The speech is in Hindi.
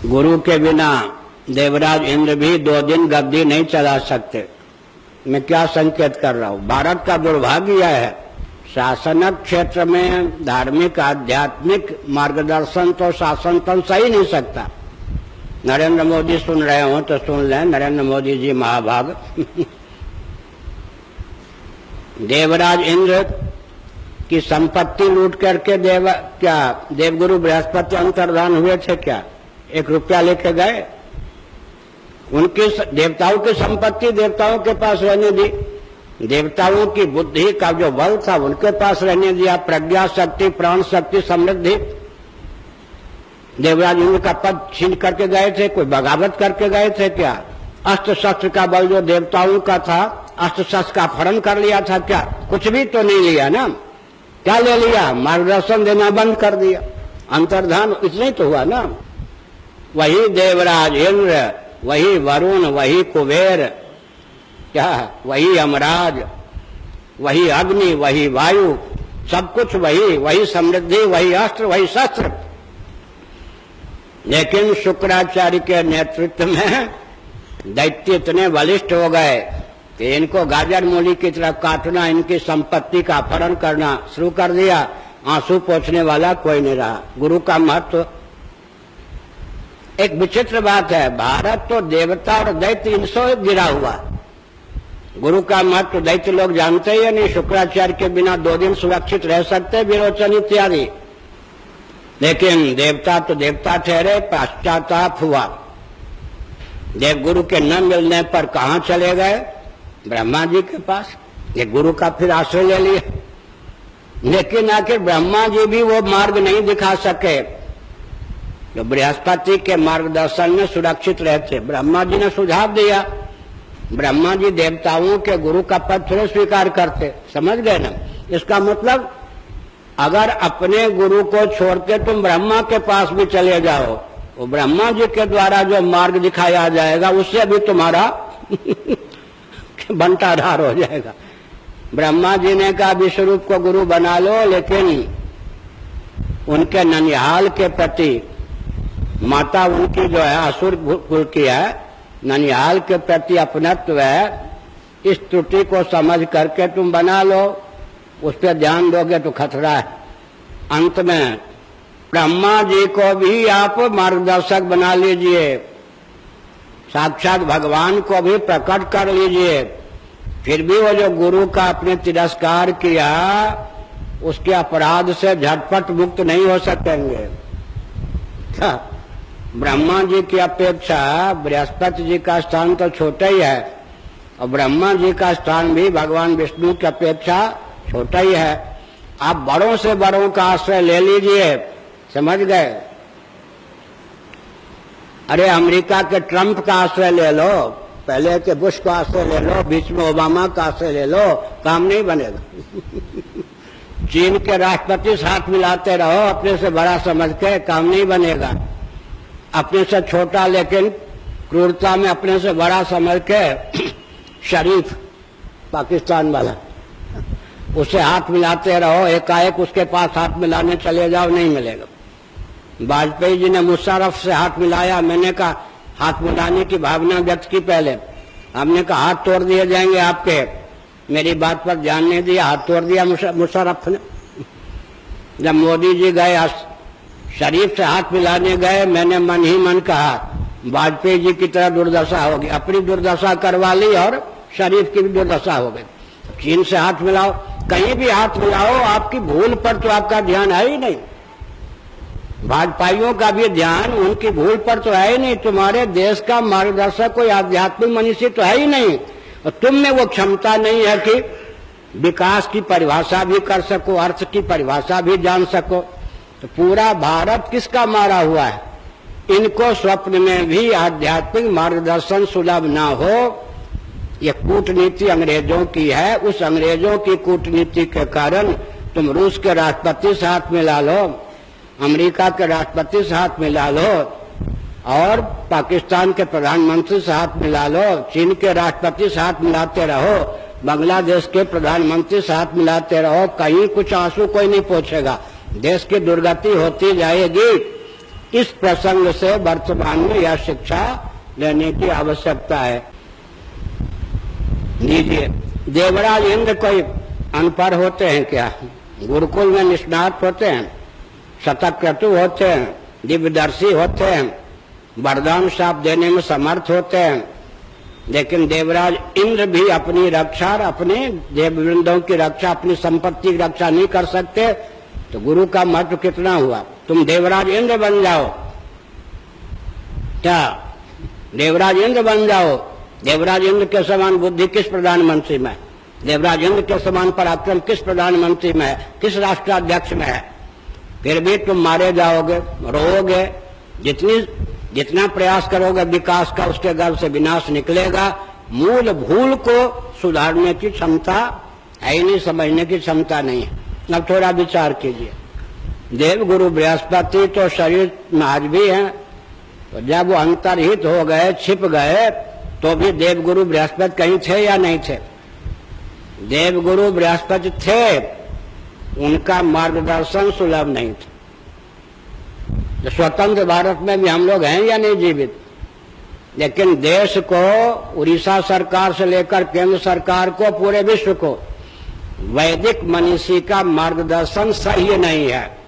गुरु के बिना देवराज इंद्र भी 2 दिन गद्दी नहीं चला सकते। मैं क्या संकेत कर रहा हूं? भारत का दुर्भाग्य यह है, शासनक क्षेत्र में धार्मिक आध्यात्मिक मार्गदर्शन तो शासन तंत्र सही नहीं सकता। नरेंद्र मोदी सुन रहे हो तो सुन लें, नरेंद्र मोदी जी महाभाग। देवराज इंद्र की संपत्ति लूट करके देवगुरु बृहस्पति अंतर्धान हुए थे क्या? 1 रुपया लेके गए? उनकी देवताओं की संपत्ति देवताओं के पास रहने दी, देवताओं की बुद्धि का जो बल था उनके पास रहने दिया, प्रज्ञा शक्ति, प्राण शक्ति, समृद्धि। देवराज इंद्र का पद छीन करके गए थे? कोई बगावत करके गए थे क्या? अस्त्र शस्त्र का बल जो देवताओं का था, अस्त्र शस्त्र का अपहरण कर लिया था क्या? कुछ भी तो नहीं लिया ना। क्या ले लिया? मार्गदर्शन देना बंद कर दिया, अंतर्धान इतना ही तो हुआ ना। वही देवराज इंद्र, वही वरुण, वही कुबेर, क्या वही यमराज, वही अग्नि, वही वायु, सब कुछ वही समृद्धि, वही अस्त्र, वही शस्त्र। लेकिन शुक्राचार्य के नेतृत्व में दैत्य इतने बलिष्ठ हो गए कि इनको गाजर मूली की तरह काटना, इनकी संपत्ति का अपहरण करना शुरू कर दिया। आंसू पोंछने वाला कोई नहीं रहा। गुरु का महत्व एक विचित्र बात है, भारत तो देवता और दैत्य इनसे गिरा हुआ। गुरु का महत्व दैत्य लोग जानते ही नहीं। शुक्राचार्य के बिना 2 दिन सुरक्षित रह सकते, विरोचन इत्यादि। लेकिन देवता तो देवता ठहरे, पश्चाताप हुआ। देवगुरु के न मिलने पर कहां चले गए? ब्रह्मा जी के पास। ये गुरु का फिर आश्रय ले लिया। लेकिन आखिर ब्रह्मा जी भी वो मार्ग नहीं दिखा सके जो बृहस्पति के मार्गदर्शन में सुरक्षित रहते। ब्रह्मा जी ने सुझाव दिया। ब्रह्मा जी देवताओं के गुरु का पद थोड़े स्वीकार करते, समझ गए ना? इसका मतलब अगर अपने गुरु को छोड़ के तुम ब्रह्मा के पास भी चले जाओ, वो ब्रह्मा जी के द्वारा जो मार्ग दिखाया जाएगा उससे भी तुम्हारा बंटाधार हो जाएगा। ब्रह्मा जी ने कहा विश्वरूप को गुरु बना लो, लेकिन उनके ननिहाल के प्रति, माता उनकी जो है असुर कुल की है, ननिहाल के प्रति अपनत्व है, इस त्रुटि को समझ करके तुम बना लो, उस पर ध्यान दोगे तो खतरा है। अंत में ब्रह्मा जी को भी आप मार्गदर्शक बना लीजिए, साक्षात भगवान को भी प्रकट कर लीजिए, फिर भी वो जो गुरु का आपने तिरस्कार किया उसके अपराध से झटपट मुक्त नहीं हो सकेंगे। ब्रह्मा जी की अपेक्षा बृहस्पति जी का स्थान तो छोटा ही है, और ब्रह्मा जी का स्थान भी भगवान विष्णु की अपेक्षा छोटा ही है। आप बड़ों से बड़ों का आश्रय ले लीजिए, समझ गए? अरे अमेरिका के ट्रंप का आश्रय ले लो, पहले के बुश का आश्रय ले लो, बीच में ओबामा का आश्रय ले लो, काम नहीं बनेगा। चीन के राष्ट्रपति से हाथ मिलाते रहो, अपने से बड़ा समझ के, काम नहीं बनेगा। अपने से छोटा लेकिन क्रूरता में अपने से बड़ा समझ के शरीफ पाकिस्तान वाला, उससे हाथ मिलाते रहो, एकाएक उसके पास हाथ मिलाने चले जाओ, नहीं मिलेगा। वाजपेयी जी ने मुशर्रफ से हाथ मिलाया, मैंने कहा हाथ मिलाने की भावना व्यक्त की पहले, हमने कहा हाथ तोड़ दिए जाएंगे आपके, मेरी बात पर ध्यान नहीं दिया, हाथ तोड़ दिया मुशर्रफ ने। जब मोदी जी गए शरीफ से हाथ मिलाने गए, मैंने मन ही मन कहा वाजपेयी जी की तरह दुर्दशा होगी, अपनी दुर्दशा करवा ली और शरीफ की भी दुर्दशा हो गई। चीन से हाथ मिलाओ, कहीं भी हाथ मिलाओ, आपकी भूल पर तो आपका ध्यान है ही नहीं, भाजपाइयों का भी ध्यान उनकी भूल पर तो है ही नहीं। तुम्हारे देश का मार्गदर्शक कोई आध्यात्मिक मनुष्य तो है ही नहीं, और तुम में वो क्षमता नहीं है कि विकास की परिभाषा भी कर सको, अर्थ की परिभाषा भी जान सको। तो पूरा भारत किसका मारा हुआ है? इनको स्वप्न में भी आध्यात्मिक मार्गदर्शन सुलभ ना हो, ये कूटनीति अंग्रेजों की है। उस अंग्रेजों की कूटनीति के कारण तुम रूस के राष्ट्रपति से हाथ मिला लो, अमेरिका के राष्ट्रपति से हाथ मिला लो, और पाकिस्तान के प्रधानमंत्री से हाथ मिला लो, चीन के राष्ट्रपति से हाथ मिलाते रहो, बांग्लादेश के प्रधानमंत्री से हाथ मिलाते रहो, कहीं कुछ आंसू कोई नहीं पोंछेगा। देश की दुर्गति होती जाएगी। इस प्रसंग से वर्तमान में यह शिक्षा लेने की आवश्यकता है। लीजिए, देवराज इंद्र कोई अनपढ़ होते हैं क्या? गुरुकुल में निष्णात होते हैं, शतक्रतु होते हैं, दिव्यदर्शी होते हैं, वरदान शाप देने में समर्थ होते हैं। लेकिन देवराज इंद्र भी अपनी रक्षा, अपने देववृंदों की रक्षा, अपनी संपत्ति की रक्षा नहीं कर सकते, तो गुरु का महत्व कितना हुआ? तुम देवराज इंद्र बन जाओ, क्या देवराज इंद्र बन जाओ? देवराज इंद्र के समान बुद्धि किस प्रधानमंत्री में? देवराज इंद्र के समान पराक्रम किस प्रधानमंत्री में है, किस राष्ट्राध्यक्ष में है? फिर भी तुम मारे जाओगे, रोओगे। जितना प्रयास करोगे विकास का, उसके गर्भ से विनाश निकलेगा। मूल भूल को सुधारने की क्षमता है ही नहीं, समझने की क्षमता नहीं है। अब थोड़ा विचार कीजिए, देव गुरु बृहस्पति तो शरीर में आज भी है, तो जब वो अंतर्हित हो गए, छिप गए, तो भी देव गुरु बृहस्पति कहीं थे या नहीं थे? देव गुरु बृहस्पति थे, उनका मार्गदर्शन सुलभ नहीं था। तो स्वतंत्र भारत में भी हम लोग हैं या नहीं जीवित? लेकिन देश को, उड़ीसा सरकार से लेकर केंद्र सरकार को, पूरे विश्व को वैदिक मनीषी का मार्गदर्शन सही नहीं है।